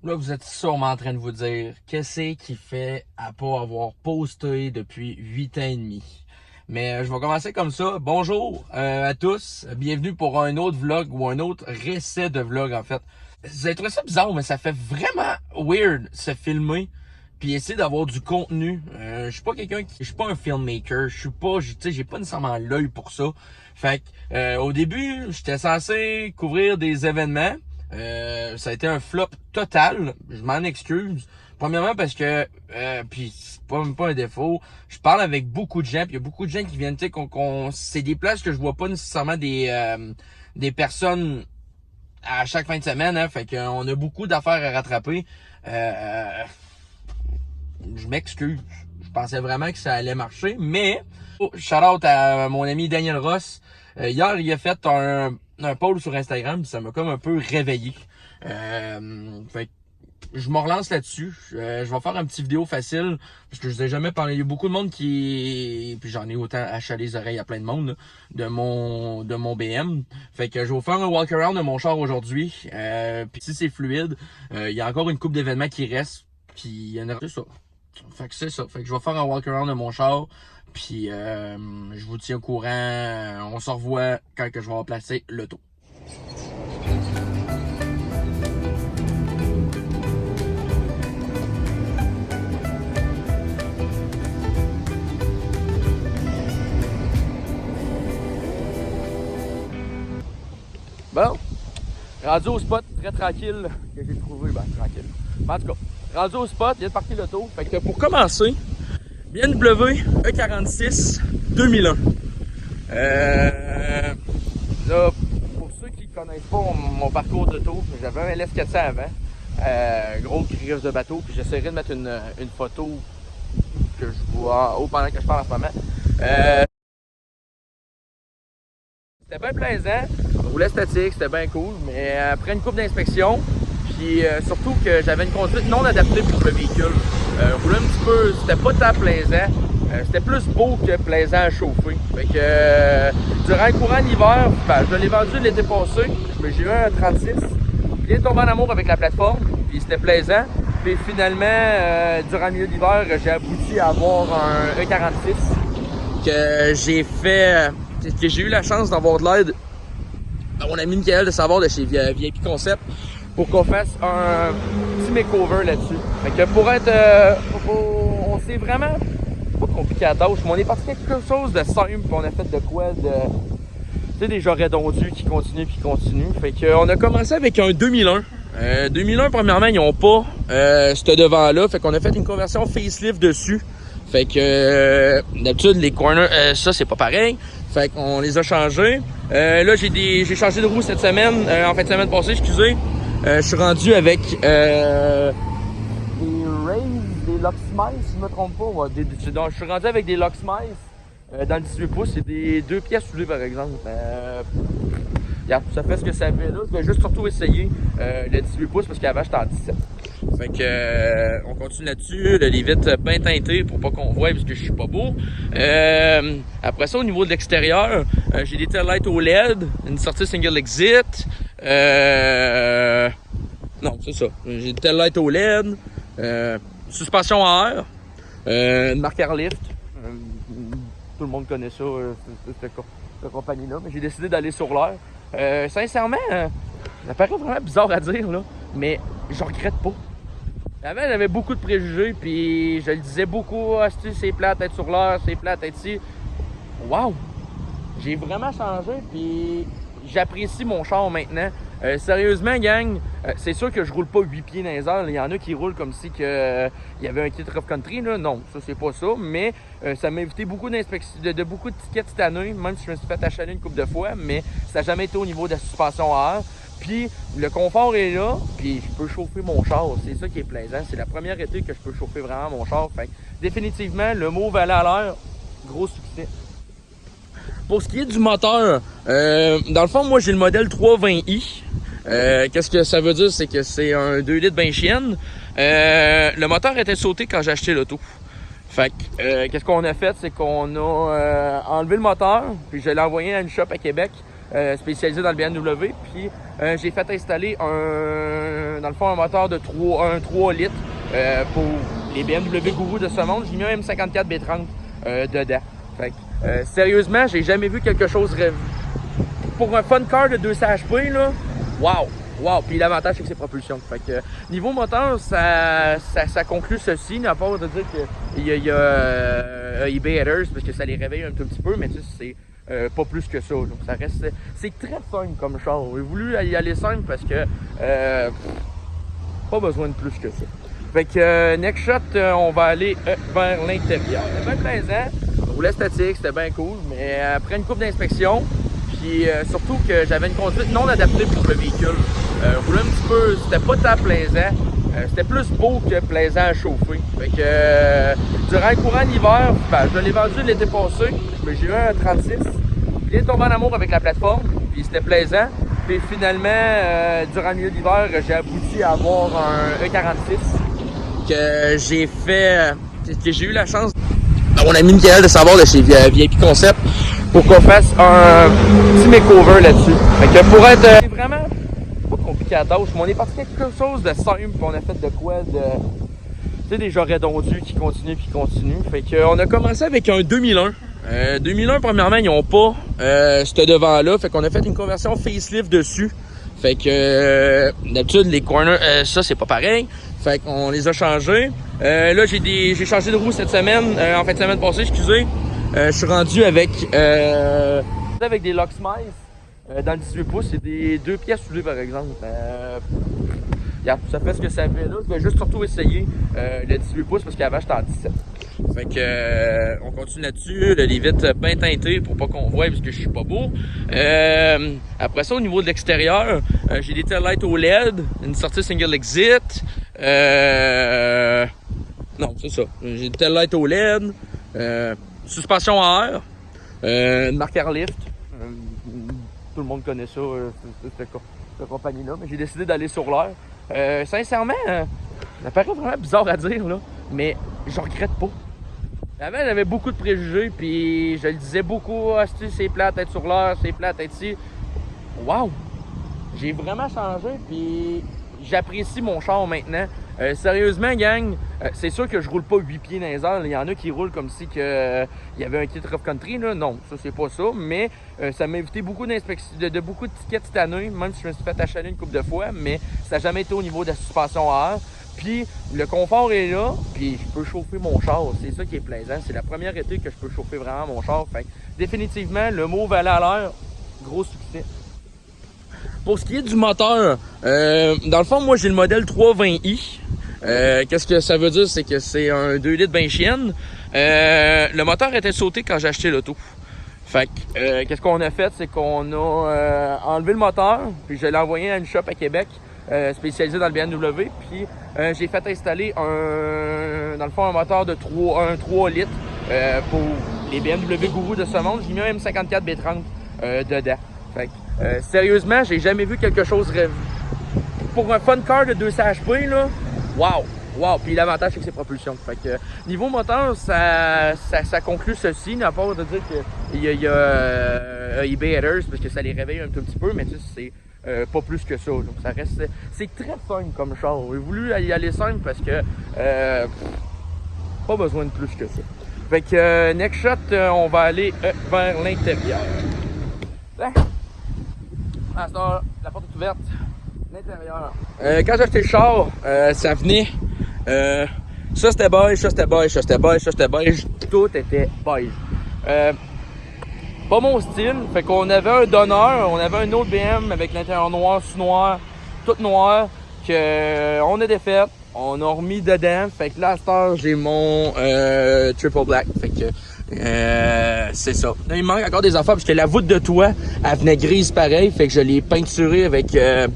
Là, vous êtes sûrement en train de vous dire qu'est-ce qu'il fait à pas avoir posté depuis 8 ans et demi. Mais je vais commencer comme ça. Bonjour à tous. Bienvenue pour un autre vlog ou un autre récit de vlog en fait. Vous avez trouvé ça bizarre, mais ça fait vraiment weird se filmer puis essayer d'avoir du contenu. Je suis pas je suis pas un filmmaker. Je suis pas, tu sais, j'ai pas nécessairement l'œil pour ça. Fait que au début, j'étais censé couvrir des événements. Ça a été un flop total. Je m'en excuse. Premièrement parce que, puis c'est pas même pas un défaut, je parle avec beaucoup de gens, puis il y a beaucoup de gens qui viennent, tu sais, c'est des places que je vois pas nécessairement des personnes à chaque fin de semaine, hein, fait qu'on a beaucoup d'affaires à rattraper. Je m'excuse. Je pensais vraiment que ça allait marcher, mais shout out à mon ami Daniel Ross. Hier, il a fait un poll sur Instagram, puis ça m'a comme un peu réveillé. Fait que je me relance là-dessus. Je vais faire un petit vidéo facile parce que je vous ai jamais parlé. Il y a beaucoup de monde puis j'en ai autant acheté les oreilles à plein de monde là, de mon BM. Fait que je vais vous faire un walk around de mon char aujourd'hui. Puis si c'est fluide, il y a encore une couple d'événements qui restent. Puis il y en a ça. Fait que c'est ça. Fait que je vais faire un walk around de mon char. Puis je vous tiens au courant. On se revoit quand que je vais remplacer l'auto. Bon, rendu au spot très tranquille que j'ai trouvé, tranquille. Mais en tout cas, rendu au spot, il vient de partir l'auto. Fait que pour commencer, BMW E46 2001. Là, pour ceux qui ne connaissent pas mon parcours d'auto, j'avais un LS400 avant. Gros crise de bateau, puis j'essaierai de mettre une photo que je vois pendant que je parle en ce moment. C'était bien plaisant, on roulait statique, c'était bien cool, mais après une couple d'inspection, puis surtout que j'avais une conduite non adaptée pour le véhicule. Rouler un petit peu, c'était pas tant plaisant, c'était plus beau que plaisant à chauffer. Fait que durant le courant de l'hiver, je l'ai vendu l'été passé, mais j'ai eu un 36. Je viens de tomber en amour avec la plateforme, puis c'était plaisant. Puis finalement, durant le milieu de l'hiver, j'ai abouti à avoir un E46 que j'ai fait. Que j'ai eu la chance d'avoir de l'aide à mon ami Michael de savoir de chez VIP Concept pour qu'on fasse un petit makeover là-dessus. Fait que pour être... on s'est vraiment... pas compliqué à la tâche, mais on est parti quelque chose de simple, puis on a fait de quoi de... Tu sais, des jarrets dondus qui continuent puis qui continuent. Fait que on a commencé avec un 2001. 2001, premièrement, ils n'ont pas ce devant-là. Fait qu'on a fait une conversion facelift dessus. Fait que d'habitude, les corners, ça, c'est pas pareil. Fait qu'on les a changés. Là, j'ai changé de roue cette semaine, en fin de semaine passée, excusez. Je suis rendu avec des Rays, des Locksmith, si je me trompe pas. Ouais, donc, je suis rendu avec des Locksmith dans le 18 pouces. C'est des 2 pièces soudées, par exemple. Ça fait ce que ça fait là. Je vais juste surtout essayer le 18 pouces parce qu'avant, j'étais en 17. Fait que on continue là-dessus, les vitres bien teintées pour pas qu'on voie parce que je suis pas beau. Après ça, au niveau de l'extérieur, j'ai des taillights OLED, une sortie single exit. Non, c'est ça. J'ai des taillights OLED, suspension à air, une marque Airlift. Tout le monde connaît ça, cette compagnie-là, mais j'ai décidé d'aller sur l'air. Sincèrement, ça paraît vraiment bizarre à dire, là, mais je regrette pas. Avant, j'avais beaucoup de préjugés, puis je le disais beaucoup, c'est plate d'être sur l'air, c'est plate d'être ici. Wow! J'ai vraiment changé, puis j'apprécie mon char maintenant. Sérieusement, gang, c'est sûr que je roule pas 8 pieds dans les airs. Il y en a qui roulent comme si il y avait un kit rough country. Là. Non, ça c'est pas ça, mais ça m'a évité beaucoup d'inspections, de beaucoup de tickets cette année, même si je me suis fait achaler une couple de fois, mais ça n'a jamais été au niveau de la suspension à air. Puis le confort est là, puis je peux chauffer mon char. C'est ça qui est plaisant. C'est la première été que je peux chauffer vraiment mon char. Fait définitivement, le mot valait à l'air, gros succès. Pour ce qui est du moteur, dans le fond, moi j'ai le modèle 320i. Qu'est-ce que ça veut dire? C'est que c'est un 2 litres ben chienne. Le moteur était sauté quand j'ai acheté l'auto. Fait que, qu'est-ce qu'on a fait? C'est qu'on a enlevé le moteur, puis je l'ai envoyé à une shop à Québec spécialisé dans le BMW. Puis j'ai fait installer dans le fond, un moteur de 3 litres pour les BMW Guru de ce monde. J'ai mis un M54 B30 dedans. Fait que, sérieusement, j'ai jamais vu quelque chose pour un fun car de 200 HP, là. Wow! Wow! Puis l'avantage, c'est que c'est propulsion. Fait que niveau moteur, ça conclut ceci, à part de dire qu'il y a eBay Headers, parce que ça les réveille un tout petit peu, mais tu sais, c'est pas plus que ça. Donc ça reste. C'est très simple comme char. J'ai voulu y aller simple parce que pas besoin de plus que ça. Fait que next shot, on va aller vers l'intérieur. C'était bien plaisant. Roulait statique, c'était bien cool, mais après une couple d'inspection, puis surtout que j'avais une conduite non adaptée pour le véhicule. Rouler un petit peu, c'était pas tant plaisant. C'était plus beau que plaisant à chauffer. Fait que durant le courant d'hiver, ben, je l'ai vendu l'été passé, mais j'ai eu un 36. Puis il est tombé en amour avec la plateforme, puis c'était plaisant. Puis finalement, durant le milieu d'hiver, j'ai abouti à avoir un E46 que j'ai fait, que j'ai eu la chance à mon ami Michael de savoir de chez VIP Concept pour qu'on fasse un petit makeover là-dessus. Fait que pour être c'est vraiment pas compliqué à tâche, mais on est parti quelque chose de simple, puis on a fait de quoi de, tu sais, des jarrets dondus qui continuent puis continuent. Fait que on a commencé avec un 2001. 2001, premièrement, ils n'ont pas ce devant-là, fait qu'on a fait une conversion facelift dessus. Fait que d'habitude les corners, ça c'est pas pareil. Fait qu'on les a changés. Là j'ai changé de roue cette semaine, en fin de semaine passée, excusez. Je suis rendu avec des Locksmith dans le 18 pouces, c'est des 2 pièces soudées par exemple. Ça fait ce que ça fait là. Je vais juste surtout essayer le 18 pouces parce qu'avant j'étais en 17. Fait que on continue là-dessus, les vitres bien teintées pour pas qu'on voie parce que je suis pas beau. Après ça, au niveau de l'extérieur, j'ai des taillights OLED, une sortie single exit. Non, c'est ça. J'ai des taillights OLED, suspension à air, une marque Airlift. Tout le monde connaît ça, cette compagnie-là, mais j'ai décidé d'aller sur l'air. Sincèrement, ça paraît vraiment bizarre à dire, là, mais je regrette pas. Avant, j'avais beaucoup de préjugés, puis je le disais beaucoup, ah, c'est plate d'être sur l'air, c'est plate d'être ici. Wow! J'ai vraiment changé, puis j'apprécie mon char maintenant. Sérieusement, gang, c'est sûr que je roule pas 8 pieds dans les airs. Il y en a qui roulent comme si il y avait un kit Rough Country. Là. Non, ça c'est pas ça, mais ça m'a évité beaucoup d'inspections, de beaucoup de tickets cette année, même si je me suis fait achaler une couple de fois, mais ça n'a jamais été au niveau de la suspension à air. Puis le confort est là, puis je peux chauffer mon char. C'est ça qui est plaisant. C'est la première été que je peux chauffer vraiment mon char. Fait que, définitivement, le mot valait à l'air, gros succès. Pour ce qui est du moteur, dans le fond, moi j'ai le modèle 320i. Qu'est-ce que ça veut dire? C'est que c'est un 2 litres ben chienne. Le moteur était sauté quand j'ai acheté l'auto. Fait que, qu'est-ce qu'on a fait? C'est qu'on a enlevé le moteur, puis je l'ai envoyé à une shop à Québec, spécialisée dans le BMW. Puis j'ai fait installer dans le fond, un moteur de 3 litres pour les BMW Guru de ce monde. J'ai mis un M54 B30 dedans. Fait que, sérieusement, j'ai jamais vu quelque chose pour un fun car de 200 HP, là. Wow! Wow! Puis l'avantage, c'est que c'est propulsion. Fait que niveau moteur, ça conclut ceci, à part de dire qu'il y a eBay Headers, parce que ça les réveille un tout petit peu, mais tu sais, c'est pas plus que ça. Donc ça reste. C'est très simple comme char. J'ai voulu y aller simple parce que pas besoin de plus que ça. Fait que next shot, on va aller vers l'intérieur. Ah, ça, la porte est ouverte. L'intérieur. Quand j'ai acheté le char, ça venait. Ça c'était beige, ça c'était beige, ça c'était beige, ça c'était beige. Tout était beige. Pas mon style. Fait qu'on avait un donneur, on avait un autre BM avec l'intérieur noir, sous noir, tout noir, qu'on a défait. On a remis dedans. Fait que là, à cette heure, j'ai mon triple black. Fait que c'est ça. Là, il manque encore des affaires parce que la voûte de toit, elle venait grise pareil. Fait que je l'ai peinturée avec de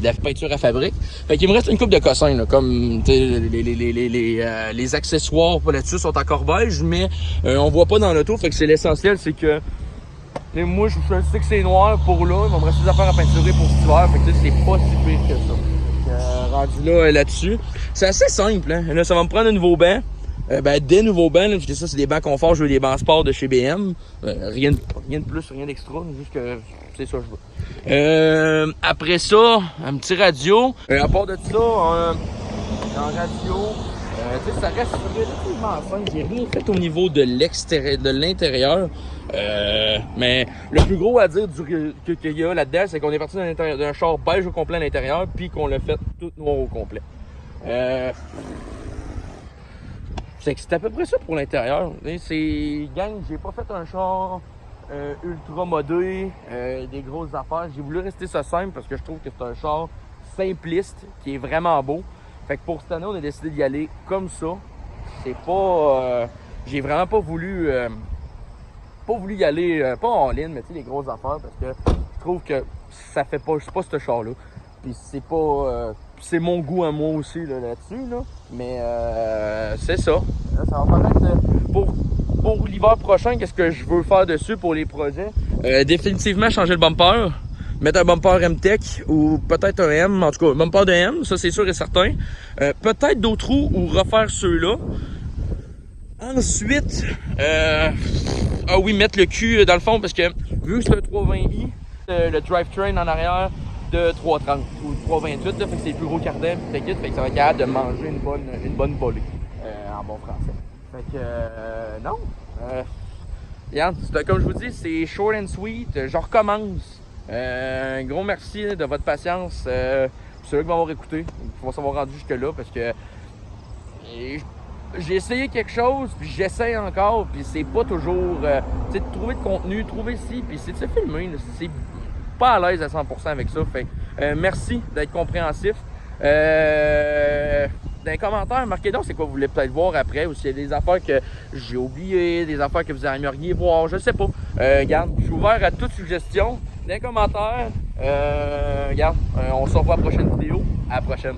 la peinture à fabrique. Fait qu'il me reste une coupe de cossins, là, comme les accessoires là-dessus sont encore beige, mais on voit pas dans l'auto. Fait que c'est l'essentiel, c'est que moi je sais que c'est noir pour là. Il va me rester des affaires à peinturer pour cet hiver. Fait que c'est pas si pire que ça. Rendu là, là-dessus. C'est assez simple, hein. Là, ça va me prendre un nouveau banc. Ben, des nouveaux bancs, là, parce que ça, c'est des bancs confort, je veux des bancs sport de chez BM. Rien de plus, rien d'extra, juste que c'est ça que je veux. Après ça, un petit radio. À part de ça, en radio, tu sais, ça reste relativement simple. J'ai rien fait au niveau de l'extérieur, de l'intérieur. Mais le plus gros à dire qu'il y a là-dedans, c'est qu'on est parti d'un char beige au complet à l'intérieur, puis qu'on l'a fait tout noir au complet. C'est à peu près ça pour l'intérieur. C'est gang, j'ai pas fait un char ultra modé, des grosses affaires. J'ai voulu rester ça simple parce que je trouve que c'est un char simpliste qui est vraiment beau. Fait que pour cette année, on a décidé d'y aller comme ça. C'est pas. J'ai vraiment pas voulu y aller, pas en ligne, mais tu sais, les grosses affaires parce que je trouve que ça fait pas. C'est pas ce char-là. Puis c'est pas. C'est mon goût à moi aussi là-dessus. Là. Mais c'est ça. Ça va peut-être pour l'hiver prochain, qu'est-ce que je veux faire dessus pour les projets? Définitivement changer le bumper. Mettre un bumper M-Tech ou peut-être un M, en tout cas un bumper de M, ça c'est sûr et certain. Peut-être d'autres roues ou refaire ceux-là. Ensuite, ah oui, mettre le cul dans le fond parce que vu que c'est un 320i, le drivetrain en arrière de 330 ou 328, là, fait que c'est le plus gros cardan, fait que ça va être capable de manger une bonne volée en bon français. Fait que non. Regarde, comme je vous dis, c'est short and sweet. Je recommence. Un gros merci de votre patience. Ceux qui vont m'avoir écouté, qui vont s'avoir rendu jusque-là parce que j'ai essayé quelque chose, puis j'essaye encore, puis c'est pas toujours. Tu sais, de trouver de contenu, trouver ci, puis c'est de se filmer. C'est pas à l'aise à 100% avec ça. Fait merci d'être compréhensif. Dans les commentaires, marquez donc c'est quoi vous voulez peut-être voir après, ou s'il y a des affaires que j'ai oubliées, des affaires que vous aimeriez voir, je sais pas. Regarde, je suis ouvert à toute suggestion. Dans les commentaires, regarde, on se revoit à la prochaine vidéo. À la prochaine.